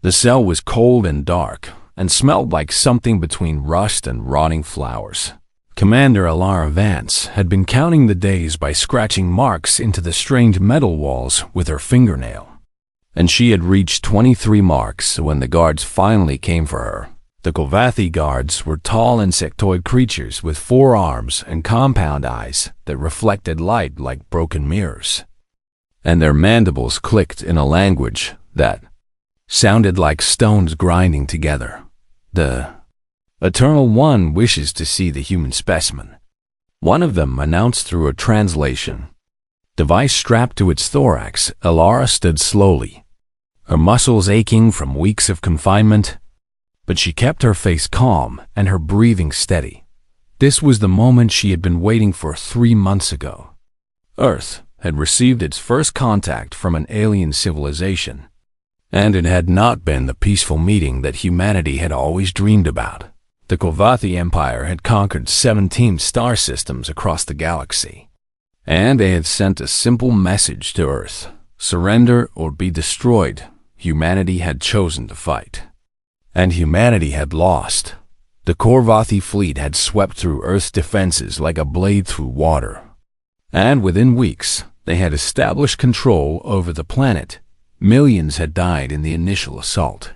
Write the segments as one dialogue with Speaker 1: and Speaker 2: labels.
Speaker 1: The cell was cold and dark, and smelled like something between rust and rotting flowers. Commander Alara Vance had been counting the days by scratching marks into the strange metal walls with her fingernail. And she had reached 23 marks when the guards finally came for her. The Kovathi guards were tall insectoid creatures with 4 arms and compound eyes that reflected light like broken mirrors. And their mandibles clicked in a language that sounded like stones grinding together. The Eternal One wishes to see the human specimen. One of them announced through a translation. Device strapped to its thorax, Alara stood slowly, her muscles aching from weeks of confinement, but she kept her face calm and her breathing steady. This was the moment she had been waiting for 3 months ago. Earth had received its first contact from an alien civilization, and it had not been the peaceful meeting that humanity had always dreamed about. The Kovathi Empire had conquered 17 star systems across the galaxy, and they had sent a simple message to Earth: surrender or be destroyed. Humanity had chosen to fight. And humanity had lost. The Kovathi fleet had swept through Earth's defenses like a blade through water. And within weeks, they had established control over the planet. Millions had died in the initial assault,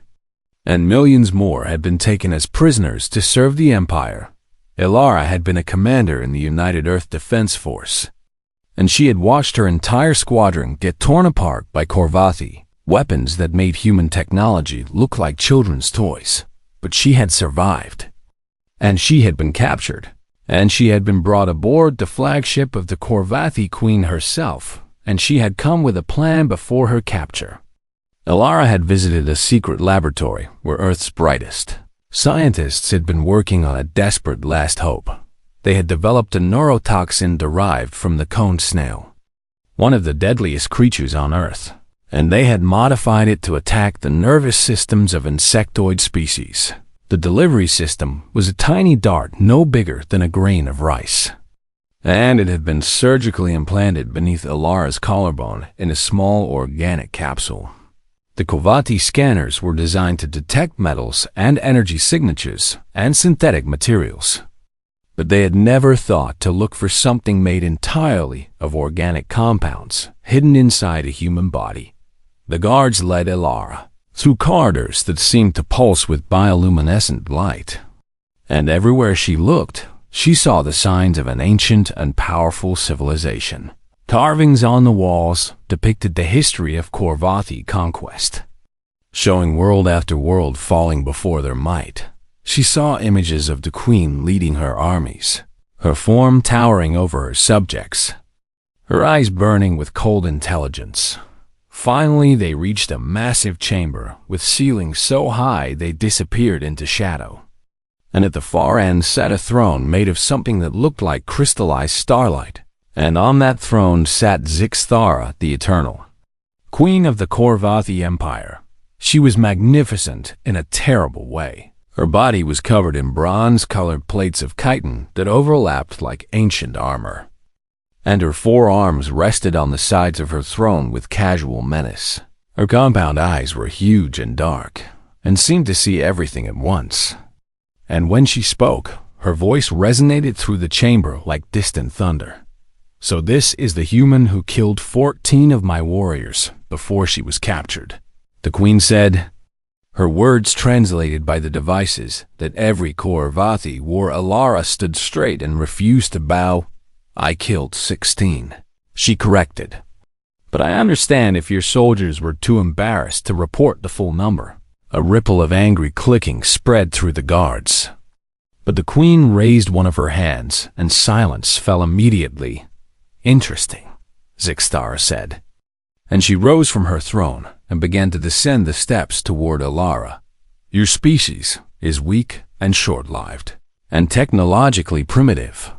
Speaker 1: and millions more had been taken as prisoners to serve the Empire. Alara had been a commander in the United Earth Defense Force, and she had watched her entire squadron get torn apart by Kovathi, weapons that made human technology look like children's toys. But she had survived, and she had been captured, and she had been brought aboard the flagship of the Kovathi Queen herself, and she had come with a plan before her capture. Alara had visited a secret laboratory where Earth's brightest scientists had been working on a desperate last hope. They had developed a neurotoxin derived from the cone snail, one of the deadliest creatures on Earth, and they had modified it to attack the nervous systems of insectoid species. The delivery system was a tiny dart no bigger than a grain of rice, and it had been surgically implanted beneath Alara's collarbone in a small organic capsule. The Kovathi scanners were designed to detect metals and energy signatures and synthetic materials, but they had never thought to look for something made entirely of organic compounds hidden inside a human body. The guards led Alara through corridors that seemed to pulse with bioluminescent light, and everywhere she looked, she saw the signs of an ancient and powerful civilization. Carvings on the walls depicted the history of Kovathi conquest, showing world after world falling before their might. She saw images of the queen leading her armies, her form towering over her subjects, her eyes burning with cold intelligence. Finally, they reached a massive chamber with ceilings so high they disappeared into shadow. And at the far end sat a throne made of something that looked like crystallized starlight. And on that throne sat Zixthara the Eternal, queen of the Kovathi Empire. She was magnificent in a terrible way. Her body was covered in bronze-colored plates of chitin that overlapped like ancient armor, and her 4 arms rested on the sides of her throne with casual menace. Her compound eyes were huge and dark, and seemed to see everything at once. And when she spoke, her voice resonated through the chamber like distant thunder. So this is the human who killed 14 of my warriors before she was captured, the queen said, her words translated by the devices that every Kovathi wore. Alara stood straight and refused to bow. I killed 16, she corrected. But I understand if your soldiers were too embarrassed to report the full number. A ripple of angry clicking spread through the guards. But the queen raised one of her hands, and silence fell immediately. Interesting, Zixthara said. And she rose from her throne and began to descend the steps toward Alara. Your species is weak and short-lived, and technologically primitive.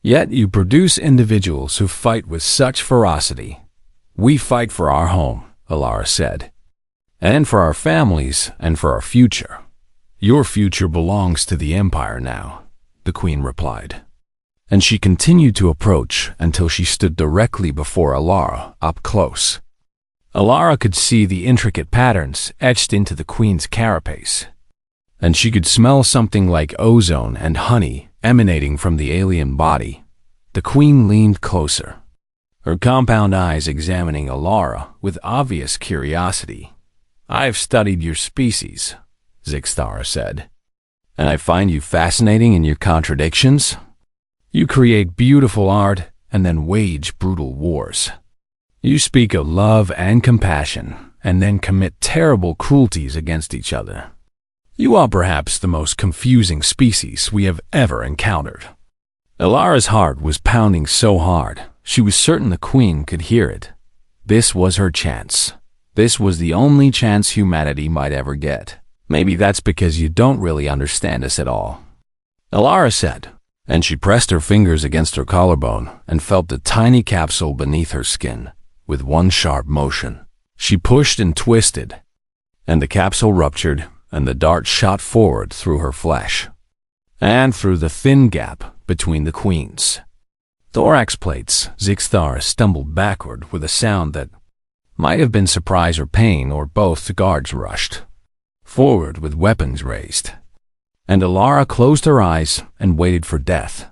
Speaker 1: Yet you produce individuals who fight with such ferocity. We fight for our home, Alara said, and for our families and for our future. Your future belongs to the Empire now, the queen replied. And she continued to approach until she stood directly before Alara, up close. Alara could see the intricate patterns etched into the queen's carapace, and she could smell something like ozone and honey emanating from the alien body. The queen leaned closer, her compound eyes examining Alara with obvious curiosity. "I've studied your species," Zixtara said, "and I find you fascinating in your contradictions. You create beautiful art and then wage brutal wars. You speak of love and compassion and then commit terrible cruelties against each other. You are perhaps the most confusing species we have ever encountered." Alara's heart was pounding so hard, she was certain the queen could hear it. This was her chance. This was the only chance humanity might ever get. "Maybe that's because you don't really understand us at all," Alara said, and she pressed her fingers against her collarbone and felt the tiny capsule beneath her skin. With one sharp motion, she pushed and twisted, and the capsule ruptured, and the dart shot forward through her flesh, and through the thin gap between the queens' thorax plates. Zixtara stumbled backward with a sound that might have been surprise or pain, or both. The guards rushed forward with weapons raised, and Alara closed her eyes and waited for death.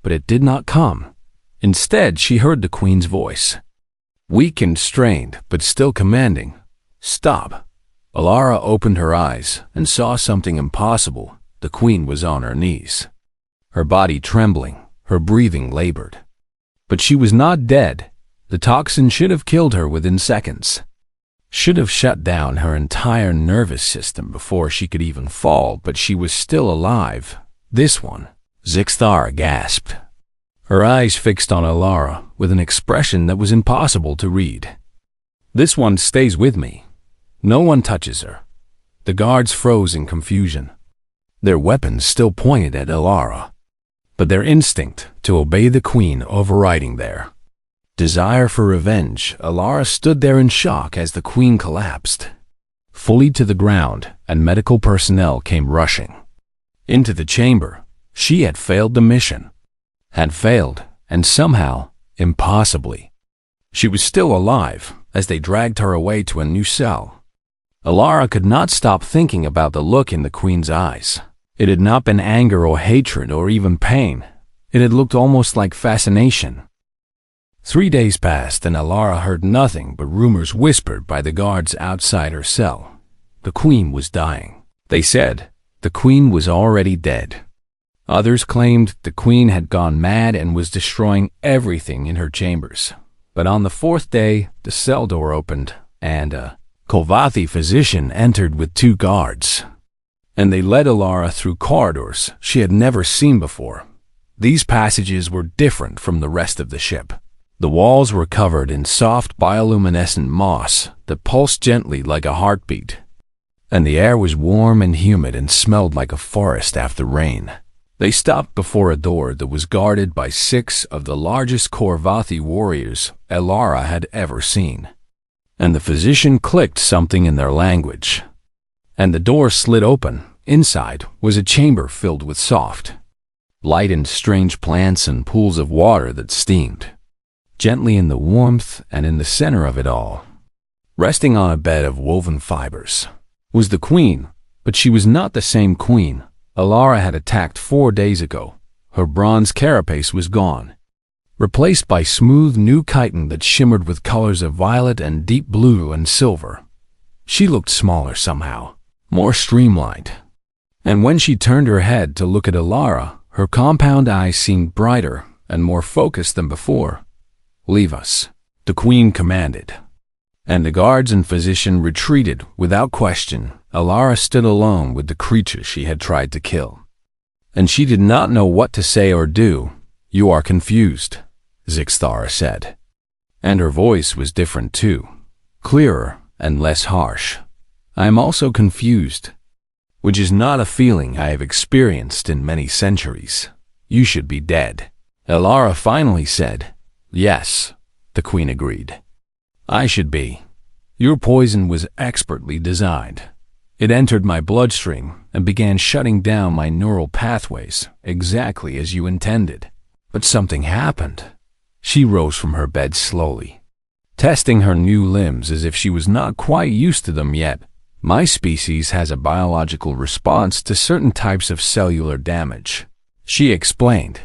Speaker 1: But it did not come. Instead, she heard the queen's voice, weak and strained, but still commanding. "Stop." Alara opened her eyes and saw something impossible. The queen was on her knees, her body trembling, her breathing labored. But she was not dead. The toxin should have killed her within seconds, should have shut down her entire nervous system before she could even fall, but she was still alive. "This one," Zixtara gasped, her eyes fixed on Alara with an expression that was impossible to read. "This one stays with me. No one touches her." The guards froze in confusion, their weapons still pointed at Alara, but their instinct to obey the queen overriding their desire for revenge. Alara stood there in shock as the queen collapsed fully to the ground, and medical personnel came rushing into the chamber. She had failed the mission. Had failed, and somehow, impossibly, she was still alive as they dragged her away to a new cell. Alara could not stop thinking about the look in the queen's eyes. It had not been anger or hatred or even pain. It had looked almost like fascination. 3 days passed, and Alara heard nothing but rumors whispered by the guards outside her cell. The queen was dying. They said the queen was already dead. Others claimed the queen had gone mad and was destroying everything in her chambers. But on the 4th day, the cell door opened, and a Kolvathi physician entered with 2 guards. And they led Alara through corridors she had never seen before. These passages were different from the rest of the ship. The walls were covered in soft bioluminescent moss that pulsed gently like a heartbeat, and the air was warm and humid and smelled like a forest after rain. They stopped before a door that was guarded by 6 of the largest Korvathi warriors Alara had ever seen. And the physician clicked something in their language, and the door slid open. Inside was a chamber filled with soft light and strange plants and pools of water that steamed gently in the warmth, and in the center of it all, resting on a bed of woven fibers, was the queen. But she was not the same queen Alara had attacked 4 days ago. Her bronze carapace was gone, replaced by smooth new chitin that shimmered with colors of violet and deep blue and silver. She looked smaller somehow, more streamlined. And when she turned her head to look at Alara, her compound eyes seemed brighter and more focused than before. "Leave us," the queen commanded, and the guards and physician retreated without question. Alara stood alone with the creature she had tried to kill, and she did not know what to say or do. "You are confused," Zixtara said, and her voice was different too, clearer and less harsh. "I am also confused, which is not a feeling I have experienced in many centuries. You should be dead." Alara finally said. "Yes," the queen agreed. "I should be. Your poison was expertly designed. It entered my bloodstream and began shutting down my neural pathways, exactly as you intended. But something happened." She rose from her bed slowly, testing her new limbs as if she was not quite used to them yet. My species has a biological response to certain types of cellular damage, she explained.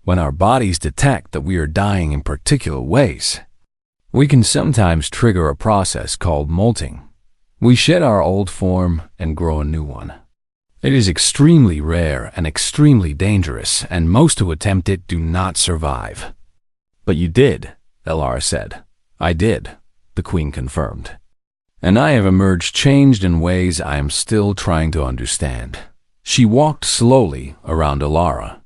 Speaker 1: When our bodies detect that we are dying in particular ways, we can sometimes trigger a process called molting. We shed our old form and grow a new one. It is extremely rare and extremely dangerous, and most who attempt it do not survive. But you did, Elara said. I did, the Queen confirmed. And I have emerged changed in ways I am still trying to understand. She walked slowly around Elara,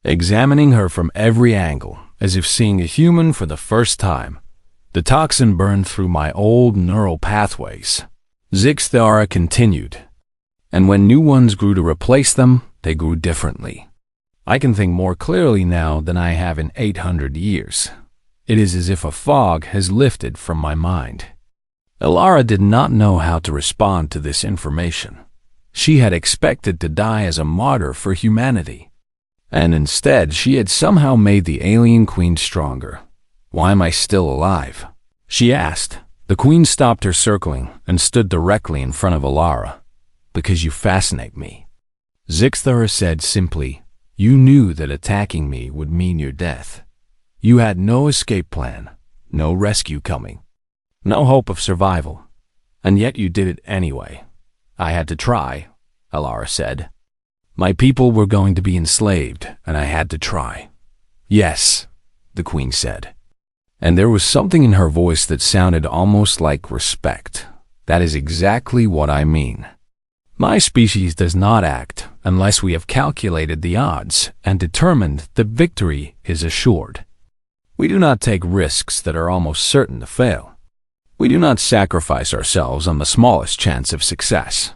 Speaker 1: examining her from every angle, as if seeing a human for the first time. The toxin burned through my old neural pathways, Zixthara continued. And when new ones grew to replace them, they grew differently. I can think more clearly now than I have in 800 years. It is as if a fog has lifted from my mind. Elara did not know how to respond to this information. She had expected to die as a martyr for humanity. And instead, she had somehow made the alien queen stronger. Why am I still alive? She asked. The Queen stopped her circling and stood directly in front of Elara. Because you fascinate me. Zixthara said simply, you knew that attacking me would mean your death. You had no escape plan, no rescue coming, no hope of survival. And yet you did it anyway. I had to try, Elara said. My people were going to be enslaved, and I had to try. Yes, the Queen said. And there was something in her voice that sounded almost like respect. That is exactly what I mean. My species does not act unless we have calculated the odds and determined that victory is assured. We do not take risks that are almost certain to fail. We do not sacrifice ourselves on the smallest chance of success.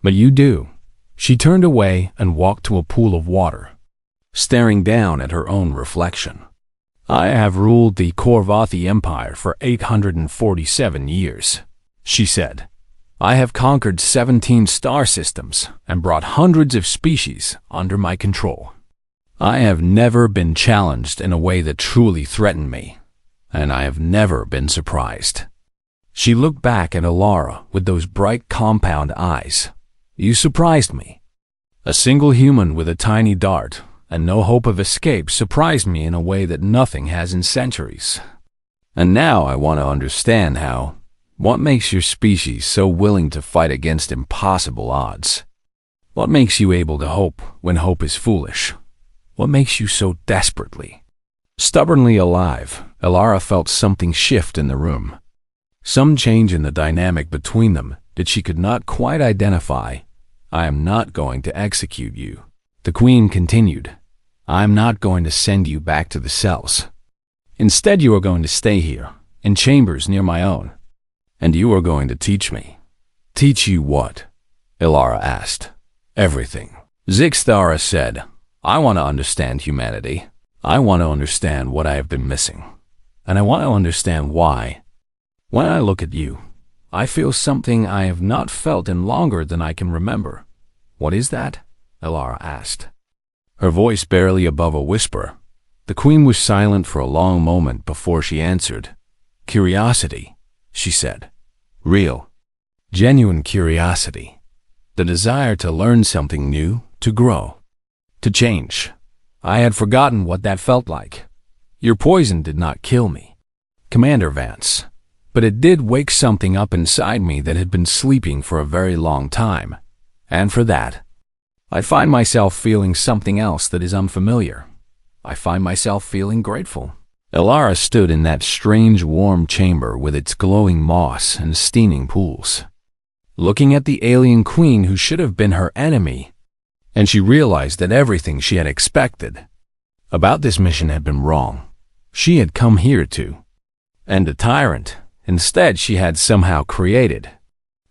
Speaker 1: But you do. She turned away and walked to a pool of water, staring down at her own reflection. I have ruled the Korvathi Empire for 847 years, she said. I have conquered 17 star systems and brought hundreds of species under my control. I have never been challenged in a way that truly threatened me, and I have never been surprised. She looked back at Elara with those bright compound eyes. You surprised me. A single human with a tiny dart and no hope of escape surprised me in a way that nothing has in centuries. And now I want to understand how. What makes your species so willing to fight against impossible odds? What makes you able to hope when hope is foolish? What makes you so desperately, stubbornly alive? Elara felt something shift in the room. Some change in the dynamic between them that she could not quite identify. I am not going to execute you, the Queen continued. I am not going to send you back to the cells. Instead, you are going to stay here, in chambers near my own. And you are going to teach me. Teach you what? Elara asked. Everything. Zixthara said, I want to understand humanity. I want to understand what I have been missing. And I want to understand why. When I look at you, I feel something I have not felt in longer than I can remember. What is that? Elara asked, her voice barely above a whisper. The Queen was silent for a long moment before she answered. Curiosity, she said. Real, genuine curiosity. The desire to learn something new, to grow, to change. I had forgotten what that felt like. Your poison did not kill me, Commander Vance, but it did wake something up inside me that had been sleeping for a very long time. And for that, I find myself feeling something else that is unfamiliar. I find myself feeling grateful. Elara stood in that strange warm chamber with its glowing moss and steaming pools, looking at the alien queen who should have been her enemy, and she realized that everything she had expected about this mission had been wrong. She had come here to end a tyrant. Instead, she had somehow created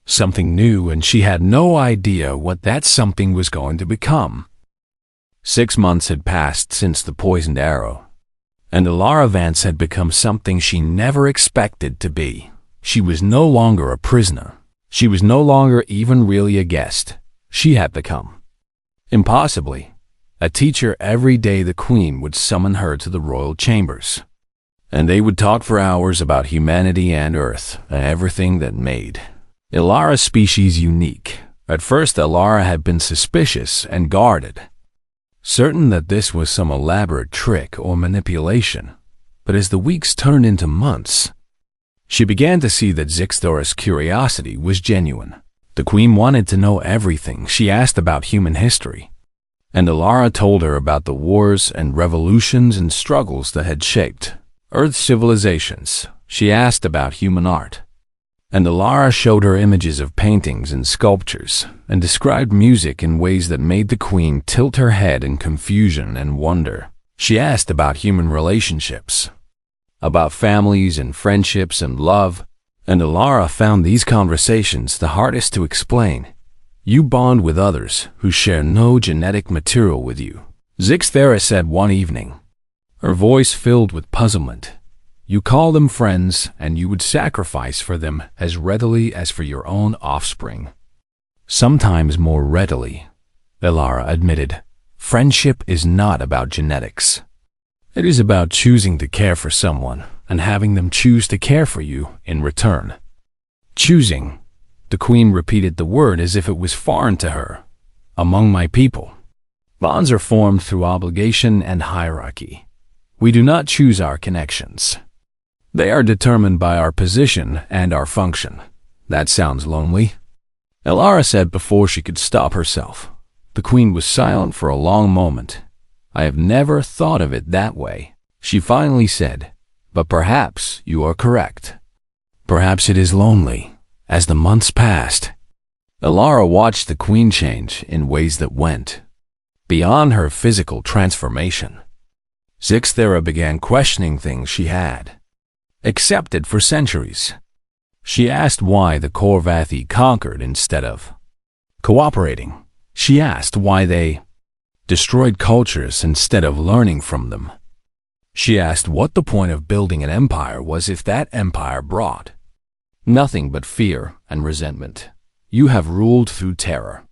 Speaker 1: something new, and she had no idea what that something was going to become. 6 months had passed since the poisoned arrow, and Elara Vance had become something she never expected to be. She was no longer a prisoner. She was no longer even really a guest. She had become, impossibly, a teacher. Every day the Queen would summon her to the royal chambers. and they would talk for hours about humanity and Earth and everything that made Ilara's species unique. At first, Ilara had been suspicious and guarded, certain that this was some elaborate trick or manipulation. But as the weeks turned into months, she began to see that Zixthora's curiosity was genuine. The Queen wanted to know everything. She asked about human history, and Ilara told her about the wars and revolutions and struggles that had shaped Earth's civilizations. She asked about human art, and Ilara showed her images of paintings and sculptures, and described music in ways that made the Queen tilt her head in confusion and wonder. She asked about human relationships, about families and friendships and love, and Ilara found these conversations the hardest to explain. You bond with others who share no genetic material with you, Zixthera said one evening, her voice filled with puzzlement. You call them friends, and you would sacrifice for them as readily as for your own offspring. Sometimes more readily, Ilara admitted. Friendship is not about genetics. It is about choosing to care for someone and having them choose to care for you in return. Choosing. The Queen repeated the word as if it was foreign to her. Among my people, bonds are formed through obligation and hierarchy. We do not choose our connections. They are determined by our position and our function. That sounds lonely, Ilara said before she could stop herself. The Queen was silent for a long moment. I have never thought of it that way, she finally said, but perhaps you are correct. Perhaps it is lonely. As the months passed, Ilara watched the Queen change in ways that went beyond her physical transformation. Zixthera began questioning things she had accepted for centuries. She asked why the Korvathi conquered instead of cooperating. She asked why they destroyed cultures instead of learning from them. She asked what the point of building an empire was if that empire brought nothing but fear and resentment. You have ruled through terror,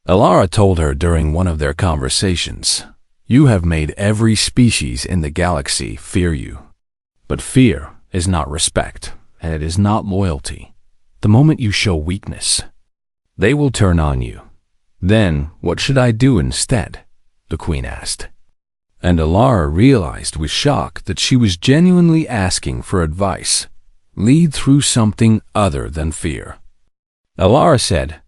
Speaker 1: Ilara told her during one of their conversations. You have made every species in the galaxy fear you. But fear is not respect, and it is not loyalty. The moment you show weakness, they will turn on you. Then, what should I do instead? The Queen asked. And Ilara realized with shock that she was genuinely asking for advice. Lead through something other than fear. Ilara said,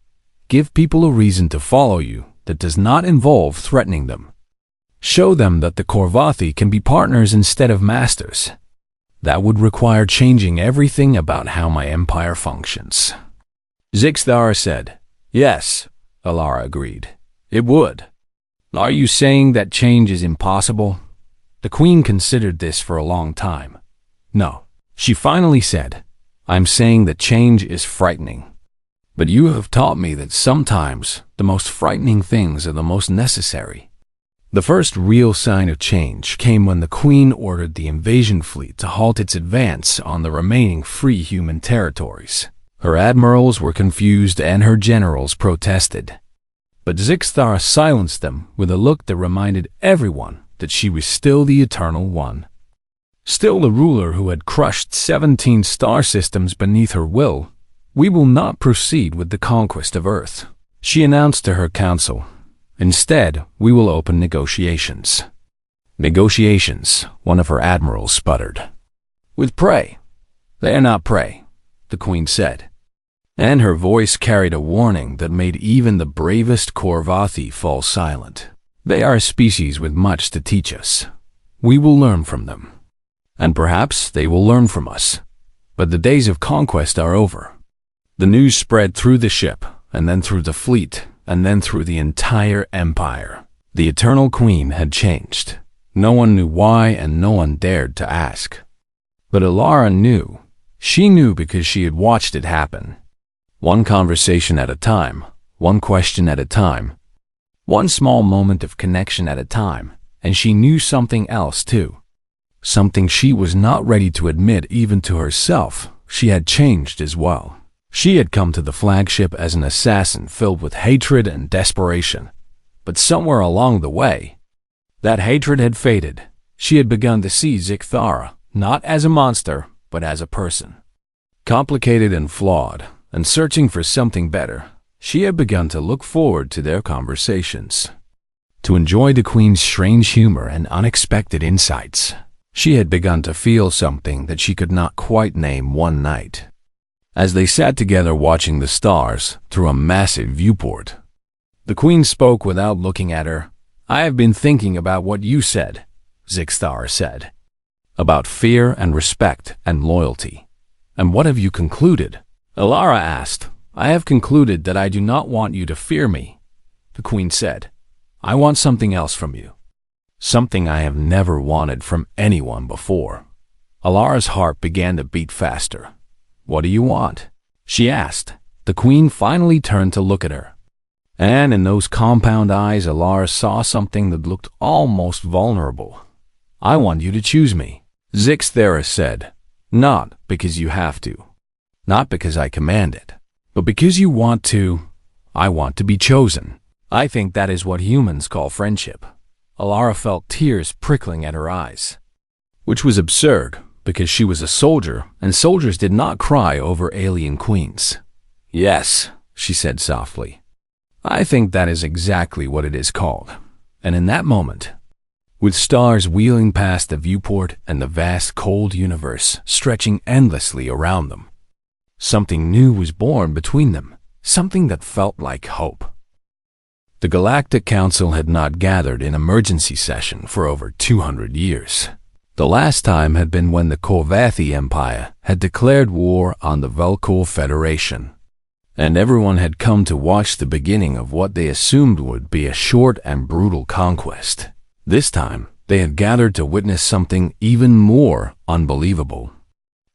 Speaker 1: give people a reason to follow you that does not involve threatening them. Show them that the Korvathi can be partners instead of masters. That would require changing everything about how my empire functions. Zixthara said, yes, Ilara agreed. It would. Are you saying that change is impossible? The Queen considered this for a long time. No. She finally said, I'm saying that change is frightening. But you have taught me that sometimes the most frightening things are the most necessary. The first real sign of change came when the Queen ordered the invasion fleet to halt its advance on the remaining free human territories. Her admirals were confused and her generals protested. But Zixthara silenced them with a look that reminded everyone that she was still the Eternal One. Still the ruler who had crushed 17 star systems beneath her will. We will not proceed with the conquest of Earth, she announced to her council. Instead, we will open negotiations. Negotiations, one of her admirals sputtered. With prey. They are not prey, the Queen said. And her voice carried a warning that made even the bravest Korvathi fall silent. They are a species with much to teach us. We will learn from them. And perhaps they will learn from us. But the days of conquest are over. The news spread through the ship, and then through the fleet, and then through the entire empire. The Eternal Queen had changed. No one knew why, and no one dared to ask. But Ilara knew. She knew because she had watched it happen. One conversation at a time, one question at a time, one small moment of connection at a time, and she knew something else too. Something she was not ready to admit even to herself. She had changed as well. She had come to the flagship as an assassin filled with hatred and desperation. But somewhere along the way, that hatred had faded. She had begun to see Zixthara not as a monster, but as a person. Complicated and flawed, and searching for something better, she had begun to look forward to their conversations, to enjoy the Queen's strange humor and unexpected insights. She had begun to feel something that she could not quite name one night. As they sat together watching the stars through a massive viewport, the Queen spoke without looking at her. "I have been thinking about what you said," Zixthara said, "about fear and respect and loyalty. And what have you concluded?" Alara asked. "I have concluded that I do not want you to fear me," the Queen said. "I want something else from you. Something I have never wanted from anyone before." Alara's heart began to beat faster. "What do you want?" she asked. The Queen finally turned to look at her, and in those compound eyes Alara saw something that looked almost vulnerable. "I want you to choose me," Zixthara said. "Not because you have to, not because I command it, but because you want to. I want to be chosen. I think that is what humans call friendship." Alara felt tears prickling at her eyes, which was absurd because she was a soldier and soldiers did not cry over alien queens. "Yes," she said softly. "I think that is exactly what it is called." And in that moment, with stars wheeling past the viewport and the vast cold universe stretching endlessly around them, something new was born between them, something that felt like hope. The Galactic Council had not gathered in emergency session for over 200 years. The last time had been when the Korvathi Empire had declared war on the Velkor Federation, and everyone had come to watch the beginning of what they assumed would be a short and brutal conquest. This time, they had gathered to witness something even more unbelievable.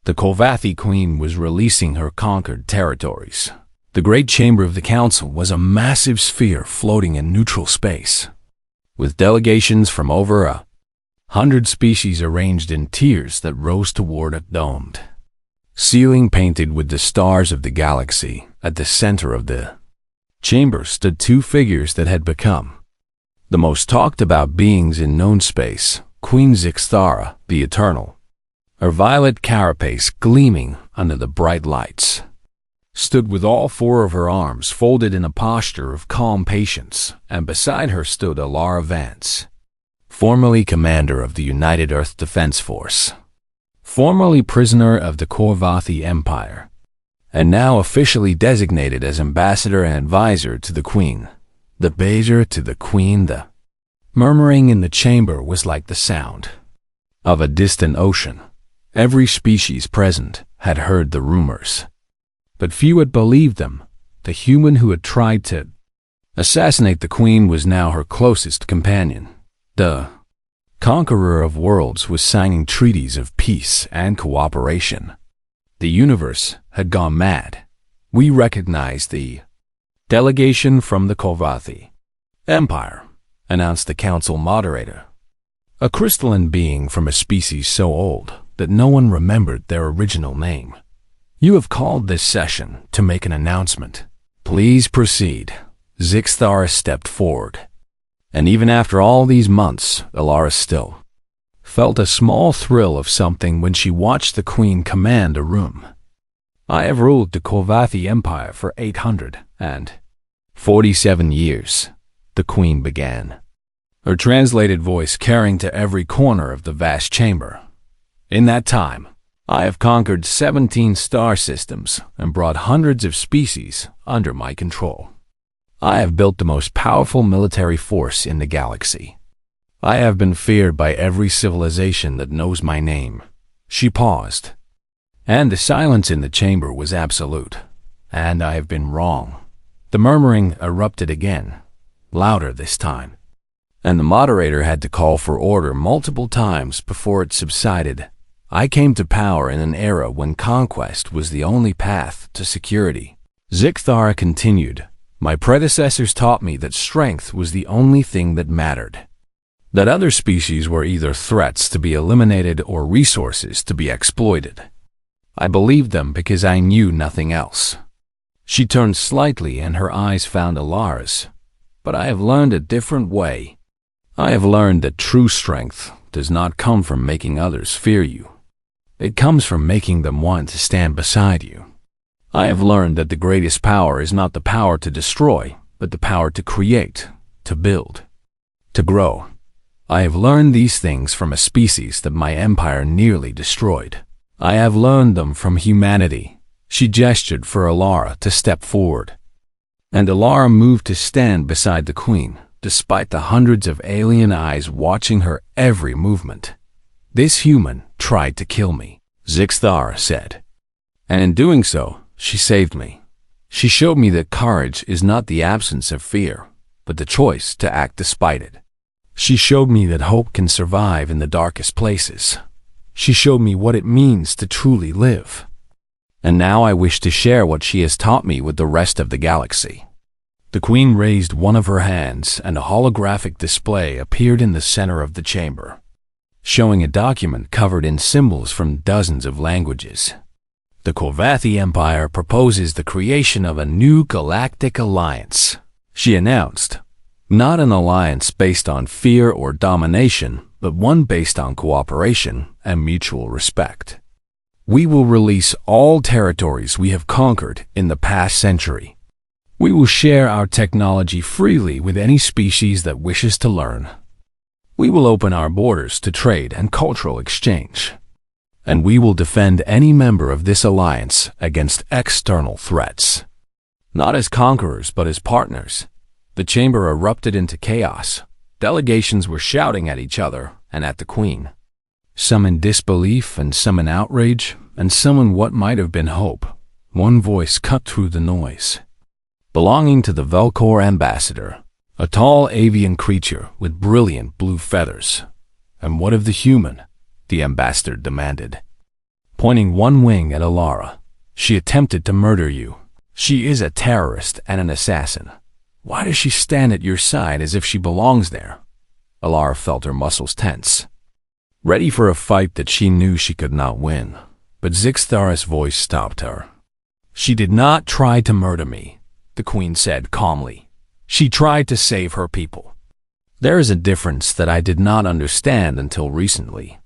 Speaker 1: The Korvathi Queen was releasing her conquered territories. The great chamber of the council was a massive sphere floating in neutral space, with delegations from over 100 species arranged in tiers that rose toward a domed ceiling painted with the stars of the galaxy. At the center of the chamber stood two figures that had become the most talked about beings in known space: Queen Zixthara, the Eternal, her violet carapace gleaming under the bright lights, stood with all four of her arms folded in a posture of calm patience, and beside her stood Alara Vance, formerly commander of the United Earth Defense Force, formerly prisoner of the Korvathi Empire, and now officially designated as ambassador and advisor to the Queen. The Beja to the Queen. The murmuring in the chamber was like the sound of a distant ocean. Every species present had heard the rumors, but few had believed them. The human who had tried to assassinate the Queen was now her closest companion. The conqueror of worlds was signing treaties of peace and cooperation. The universe had gone mad. We recognized the delegation from the Korvathi Empire, announced the council moderator, a crystalline being from a species so old that no one remembered their original name. "You have called this session to make an announcement. Please proceed." Zixthara stepped forward, and even after all these months, Alara still felt a small thrill of something when she watched the Queen command a room. "I have ruled the Korvathi Empire for 847 years, the Queen began, her translated voice carrying to every corner of the vast chamber. "In that time, I have conquered 17 star systems and brought hundreds of species under my control. I have built the most powerful military force in the galaxy. I have been feared by every civilization that knows my name." She paused, and the silence in the chamber was absolute. "And I have been wrong." The murmuring erupted again, louder this time, and the moderator had to call for order multiple times before it subsided. "I came to power in an era when conquest was the only path to security," Zixthara continued. "My predecessors taught me that strength was the only thing that mattered, that other species were either threats to be eliminated or resources to be exploited. I believed them because I knew nothing else." She turned slightly and her eyes found Alara's. "But I have learned a different way. I have learned that true strength does not come from making others fear you. It comes from making them want to stand beside you. I have learned that the greatest power is not the power to destroy, but the power to create, to build, to grow. I have learned these things from a species that my empire nearly destroyed. I have learned them from humanity." She gestured for Alara to step forward. And Alara moved to stand beside the queen, despite the hundreds of alien eyes watching her every movement. "This human tried to kill me," Zixthara said. "And in doing so, she saved me. She showed me that courage is not the absence of fear, but the choice to act despite it. She showed me that hope can survive in the darkest places. She showed me what it means to truly live. And now I wish to share what she has taught me with the rest of the galaxy." The queen raised one of her hands, and a holographic display appeared in the center of the chamber, showing a document covered in symbols from dozens of languages. "The Korvathi Empire proposes the creation of a new galactic alliance," she announced. "Not an alliance based on fear or domination, but one based on cooperation and mutual respect. We will release all territories we have conquered in the past century. We will share our technology freely with any species that wishes to learn. We will open our borders to trade and cultural exchange. And we will defend any member of this alliance against external threats. Not as conquerors, but as partners." The chamber erupted into chaos. Delegations were shouting at each other and at the queen. Some in disbelief and some in outrage, and some in what might have been hope. One voice cut through the noise. "Belonging to the Velcor ambassador, a tall avian creature with brilliant blue feathers." "And what of the human?" the ambassador demanded, pointing one wing at Alara. "She attempted to murder you. She is a terrorist and an assassin. Why does she stand at your side as if she belongs there?" Alara felt her muscles tense, ready for a fight that she knew she could not win. But Zixthara's voice stopped her. "She did not try to murder me," the queen said calmly. "She tried to save her people. There is a difference that I did not understand until recently.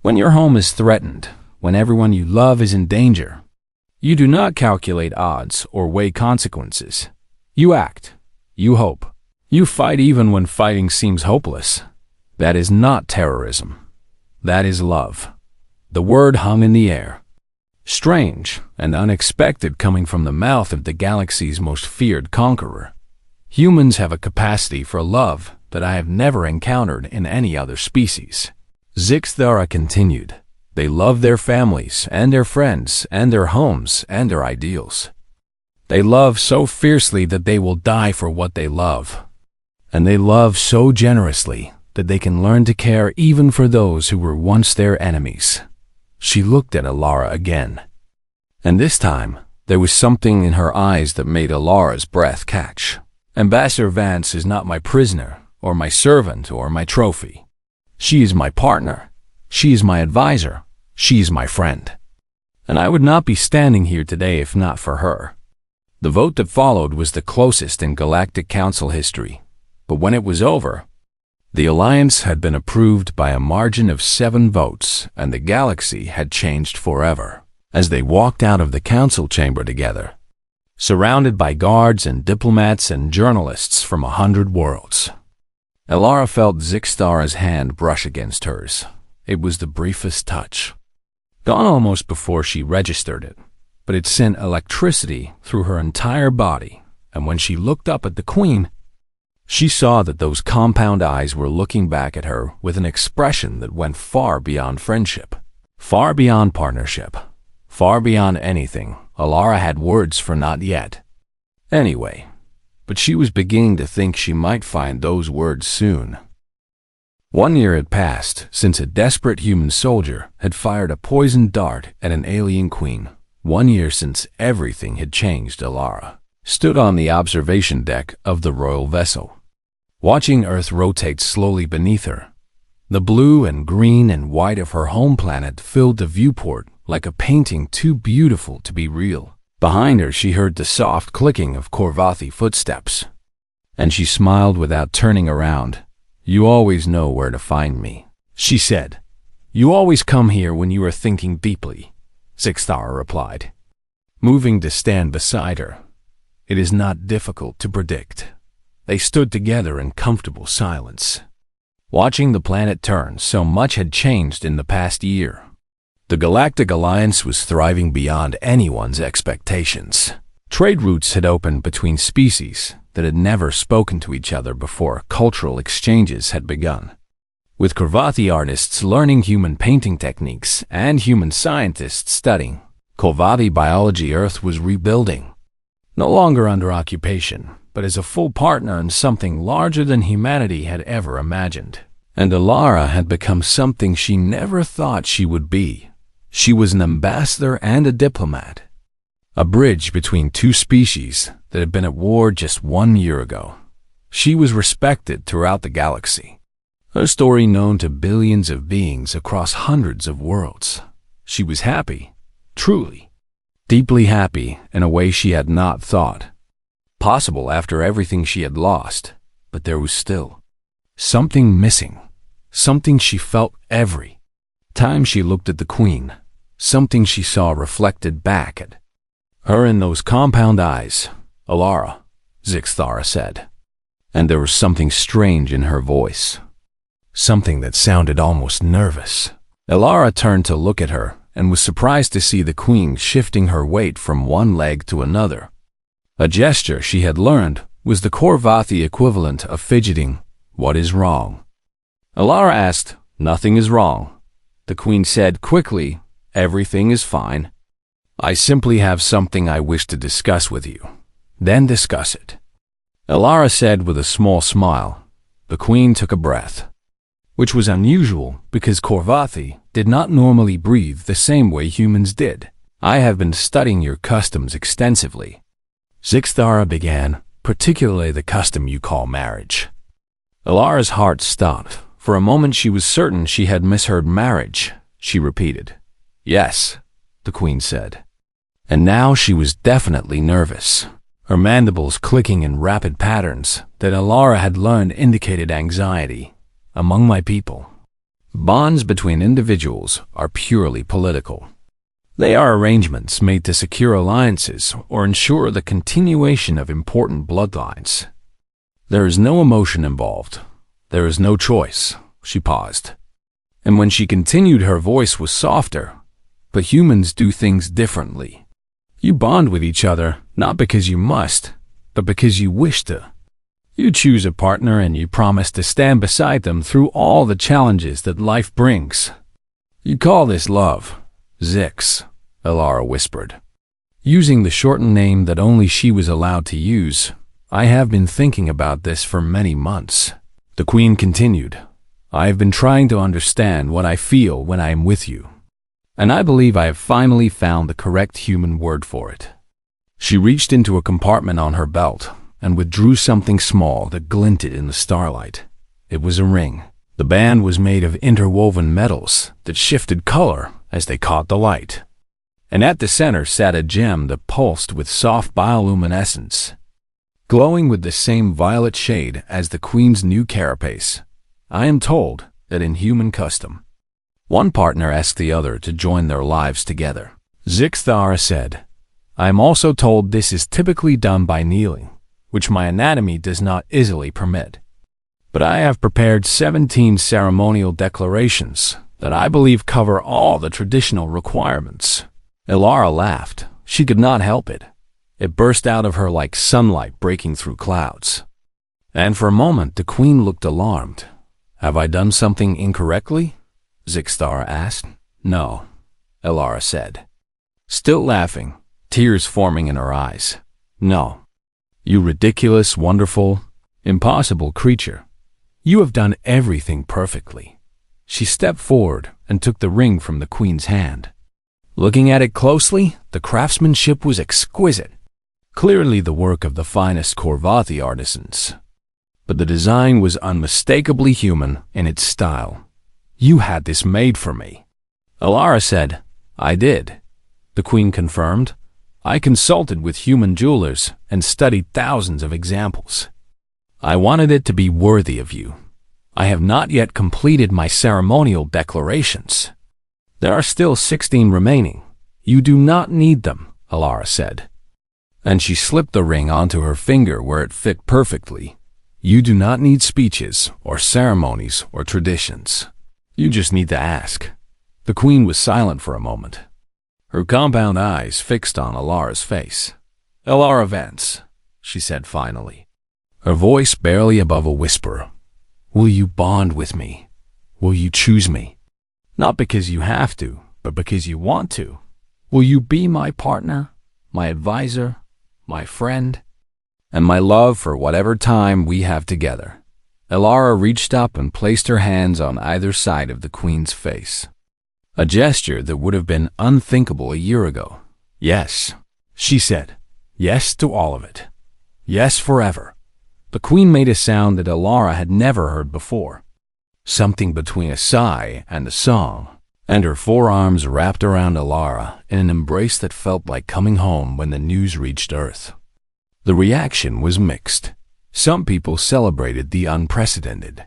Speaker 1: When your home is threatened, when everyone you love is in danger, you do not calculate odds or weigh consequences. You act. You hope. You fight even when fighting seems hopeless. That is not terrorism. That is love." The word hung in the air, strange and unexpected coming from the mouth of the galaxy's most feared conqueror. Humans have a capacity for love that I have never encountered in any other species. Zixthara continued. They love their families and their friends and their homes and their ideals. They love so fiercely that they will die for what they love. And they love so generously that they can learn to care even for those who were once their enemies. She looked at Alara again. And this time, there was something in her eyes that made Alara's breath catch. "Ambassador Vance is not my prisoner, or my servant, or my trophy. She is my partner. She is my advisor. She is my friend. And I would not be standing here today if not for her." The vote that followed was the closest in Galactic Council history. But when it was over, the alliance had been approved by a margin of 7 votes, and the galaxy had changed forever. As they walked out of the council chamber together, surrounded by guards and diplomats and journalists from 100 worlds, Alara felt Zixthara's hand brush against hers. It was the briefest touch, gone almost before she registered it, but it sent electricity through her entire body, and when she looked up at the queen, she saw that those compound eyes were looking back at her with an expression that went far beyond friendship, far beyond partnership, far beyond anything Alara had words for not yet. Anyway, but she was beginning to think she might find those words soon. 1 year had passed since a desperate human soldier had fired a poisoned dart at an alien queen. 1 year since everything had changed. Alara stood on the observation deck of the royal vessel, watching Earth rotate slowly beneath her. The blue and green and white of her home planet filled the viewport like a painting too beautiful to be real. Behind her, she heard the soft clicking of Korvathi footsteps, and she smiled without turning around. "You always know where to find me," she said. You always come here when you are thinking deeply, Zixthara replied, moving to stand beside her. It is not difficult to predict. They stood together in comfortable silence, watching the planet turn. So much had changed in the past year. The Galactic Alliance was thriving beyond anyone's expectations. Trade routes had opened between species that had never spoken to each other before. Cultural exchanges had begun, with Korvathi artists learning human painting techniques and human scientists studying Korvathi biology. Earth was rebuilding, no longer under occupation, but as a full partner in something larger than humanity had ever imagined. And Alara had become something she never thought she would be. She was an ambassador and a diplomat, a bridge between two species that had been at war just 1 year ago. She was respected throughout the galaxy, her story known to billions of beings across hundreds of worlds. She was happy, truly, deeply happy in a way she had not thought possible after everything she had lost. But there was still something missing, something she felt every time she looked at the Queen, something she saw reflected back at her in those compound eyes. Alara, Zixthara said, and there was something strange in her voice, something that sounded almost nervous. Alara turned to look at her and was surprised to see the Queen shifting her weight from one leg to another. A gesture she had learned was the Korvathi equivalent of fidgeting. What is wrong? Alara asked. Nothing is wrong. The Queen said quickly, everything is fine. I simply have something I wish to discuss with you. Then discuss it. Alara said with a small smile. The Queen took a breath, which was unusual because Korvathi did not normally breathe the same way humans did. I have been studying your customs extensively, Zixthara began, particularly the custom you call marriage. Alara's heart stopped. For a moment she was certain she had misheard. Marriage, she repeated. Yes, the Queen said. And now she was definitely nervous, her mandibles clicking in rapid patterns that Alara had learned indicated anxiety. Among my people, bonds between individuals are purely political. They are arrangements made to secure alliances or ensure the continuation of important bloodlines. There is no emotion involved. There is no choice. She paused. And when she continued, her voice was softer. But humans do things differently. You bond with each other not because you must, but because you wish to. You choose a partner and you promise to stand beside them through all the challenges that life brings. You call this love, Zix, Alara whispered, using the shortened name that only she was allowed to use. I have been thinking about this for many months. The Queen continued. I have been trying to understand what I feel when I am with you, and I believe I have finally found the correct human word for it. She reached into a compartment on her belt and withdrew something small that glinted in the starlight. It was a ring. The band was made of interwoven metals that shifted color as they caught the light. And at the center sat a gem that pulsed with soft bioluminescence, glowing with the same violet shade as the Queen's new carapace. I am told that in human custom, one partner asked the other to join their lives together. Zixthara said, I am also told this is typically done by kneeling, which my anatomy does not easily permit. But I have prepared 17 ceremonial declarations that I believe cover all the traditional requirements. Alara laughed. She could not help it. It burst out of her like sunlight breaking through clouds. And for a moment the Queen looked alarmed. Have I done something incorrectly? Zixthara asked. No, Alara said, still laughing, tears forming in her eyes. No. You ridiculous, wonderful, impossible creature. You have done everything perfectly. She stepped forward and took the ring from the Queen's hand. Looking at it closely, the craftsmanship was exquisite, clearly the work of the finest Korvathi artisans. But the design was unmistakably human in its style. You had this made for me. Alara said, I did. The Queen confirmed. I consulted with human jewelers and studied thousands of examples. I wanted it to be worthy of you. I have not yet completed my ceremonial declarations. There are still 16 remaining. You do not need them, Alara said. And she slipped the ring onto her finger where it fit perfectly. You do not need speeches or ceremonies or traditions. You just need to ask. The queen was silent for a moment, her compound eyes fixed on Alara's face. Alara Vance, she said finally, her voice barely above a whisper. Will you bond with me? Will you choose me? Not because you have to, but because you want to. Will you be my partner, my advisor, my friend, and my love for whatever time we have together? Alara reached up and placed her hands on either side of the queen's face. A gesture that would have been unthinkable a year ago. Yes, she said. Yes to all of it. Yes forever. The queen made a sound that Alara had never heard before. Something between a sigh and a song, and her forearms wrapped around Alara in an embrace that felt like coming home when the news reached Earth. The reaction was mixed. Some people celebrated the unprecedented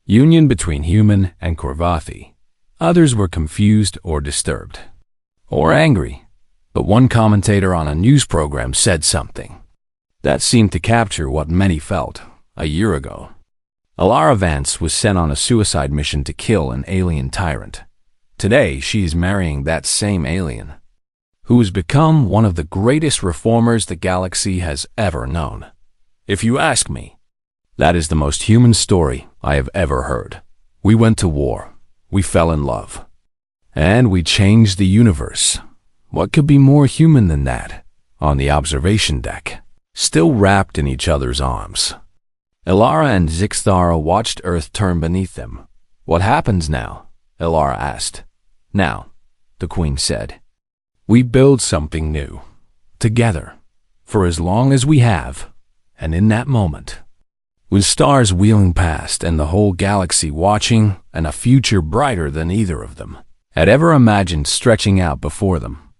Speaker 1: union between human and Korvathi. Others were confused or disturbed, or angry. But one commentator on a news program said something that seemed to capture what many felt a year ago. Alara Vance was sent on a suicide mission to kill an alien tyrant. Today, she is marrying that same alien, who has become one of the greatest reformers the galaxy has ever known. If you ask me, that is the most human story I have ever heard. We went to war, we fell in love, and we changed the universe. What could be more human than that? On the observation deck, still wrapped in each other's arms, Alara and Zixthara watched Earth turn beneath them. What happens now? Alara asked. Now, the queen said, we build something new, together, for as long as we have, and in that moment, with stars wheeling past and the whole galaxy watching, and a future brighter than either of them had ever imagined stretching out before them.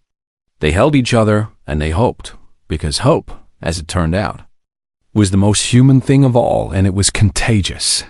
Speaker 1: They held each other and they hoped, because hope, as it turned out, was the most human thing of all, and it was contagious.